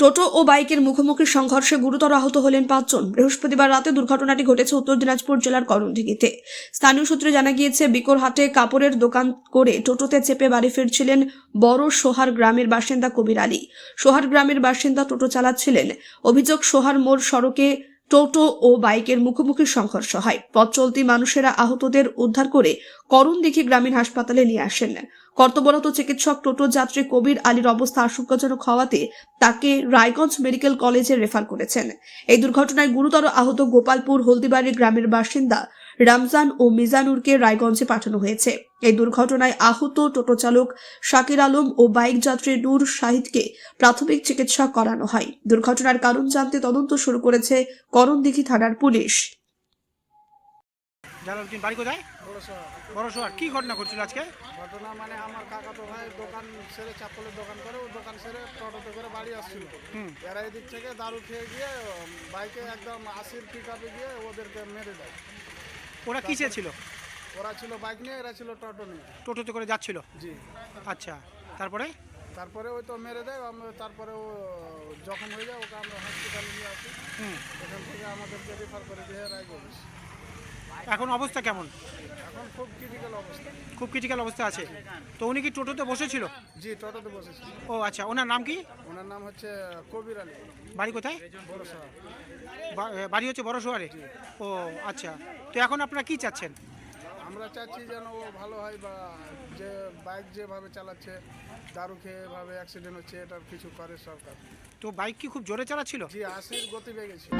টোটো ও বাইকের মুখোমুখি সংঘর্ষে গুরুতর আহত হলেন 5 জন। বৃহস্পতিবার রাতে দুর্ঘটনাটি ঘটেছে উত্তর দিনাজপুর জেলার করণদিঘিতে। স্থানীয় সূত্রে জানা গিয়েছে, বিকরহাটে কাপড়ের দোকান করে টোটোতে চেপে বাড়ি ফিরছিলেন বড় সোহার গ্রামের বাসিন্দা কবির আলী। সোহার গ্রামের বাসিন্দা টোটো চালাচ্ছিলেন। অভিযোগ, সোহার মোড় সড়কে টোটো ও বাইকের মুখোমুখি সংঘর্ষ হয়। পথ চলতি মানুষেরা আহতদের উদ্ধার করে করণদিঘি গ্রামীণ হাসপাতালে নিয়ে আসেন। কর্তব্যরত চিকিৎসক টোটো যাত্রী কবির আলীর অবস্থা আশঙ্কাজনক হওয়াতে তাকে রায়গঞ্জ মেডিকেল কলেজে রেফার করেছেন। এই দুর্ঘটনায় গুরুতর আহত গোপালপুর হলদিবাড়ি গ্রামের বাসিন্দা রমজান ও মিজানুরকে রায়গঞ্জে পাঠানো হয়েছে। এই দুর্ঘটনায় আহত টোটো চালক শাকির আলম ও বাইক যাত্রী নূর শাহিদকে প্রাথমিক চিকিৎসা করানো হয়। দুর্ঘটনার কারণ জানতে তদন্ত শুরু করেছে করণদিঘি থানার পুলিশ। জালালউদ্দিন বাড়ি কোথায়? বড়শোয়ার। কি ঘটনা ঘটছিল আজকে? ঘটনা মানে আমার কাকাতো ভাই দোকান সেরে, চাপলের দোকান করে, ও দোকান সেরে টোটোতে করে বাড়ি আসছিল। এরা এদিক থেকে দারু খেয়ে গিয়ে বাইকে একদম 80 পিকআপে গিয়ে ওদেরকে মেরে দেয়। ওরা কিসে ছিল? ওরা ছিল বাইক নিয়ে, এরা ছিল টোটো নিয়ে। টোটোতে করে যাচ্ছিল? জি। আচ্ছা, তারপরে? তারপরে ওই তো মেরে দেয়। তারপরে ও জখম হয়ে যায়, ওকে আমরা হসপিটালে নিয়ে আসি। এখান থেকে আমাদেরকে রেফার করে দিয়ে রায়গঞ্জ। এখন অবস্থা কেমন? এখন খুব ক্রিটিক্যাল অবস্থা। খুব ক্রিটিক্যাল অবস্থা আছে। তো উনি কি টোটোতে বসেছিল? জি, টোটোতে বসেছি। ও আচ্ছা, ওনার নাম কি? ওনার নাম হচ্ছে কবির আলী। বাড়ি কোথায়? বড়শোয়া। বাড়ি হচ্ছে বড়শোয়ারে? ও আচ্ছা, তো এখন আপনারা কি চাচ্ছেন? আমরা চাচ্ছি যেন ও ভালো হয়, বা যে বাইক যেভাবে চালাচ্ছে, দারু খেয়ে এভাবে অ্যাক্সিডেন্ট হচ্ছে, এটার কিছু করে সরকার। তো বাইক কি খুব জোরে চালাচ্ছিল? জি, 80 গতিবেগে ছিল।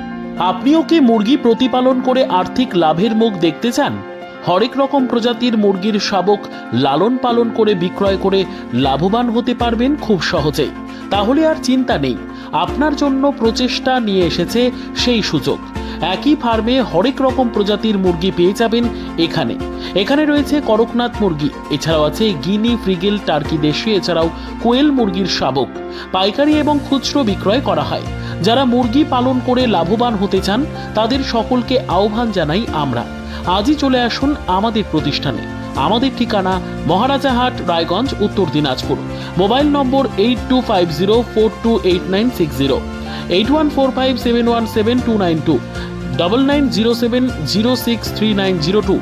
আপনিও কি মুরগি প্রতিপালন করে আর্থিক লাভের মুখ দেখতে চান? হরেক রকম প্রজাতির মুরগির শাবক লালন পালন করে বিক্রয় করে লাভবান হতে পারবেন খুব সহজেই। তাহলে আর চিন্তা নেই, আপনার জন্য প্রচেষ্টা নিয়ে এসেছে সেই সুযোগ। একই ফার্মে হরেক রকম প্রজাতির মুরগি পেয়ে যাবেন এখানে রয়েছে করকনাথ মুরগি, এছাড়াও আছে গিনি, ফ্রিগেল, টার্কি দেশি, এছাড়াও কোয়েল মুরগির শাবক। পাইকারি এবং খুচরো বিক্রয় করা হয়। যারা মুরগি পালন করে লাভবান হতে চান তাদের সকলকে আহ্বান জানাই আমরা। আজই চলে আসুন আমাদের প্রতিষ্ঠানে। আমাদের ঠিকানা মহারাজাহাট, রায়গঞ্জ, উত্তর দিনাজপুর। মোবাইল নম্বর 8250428960, 8145717292, 9907063902।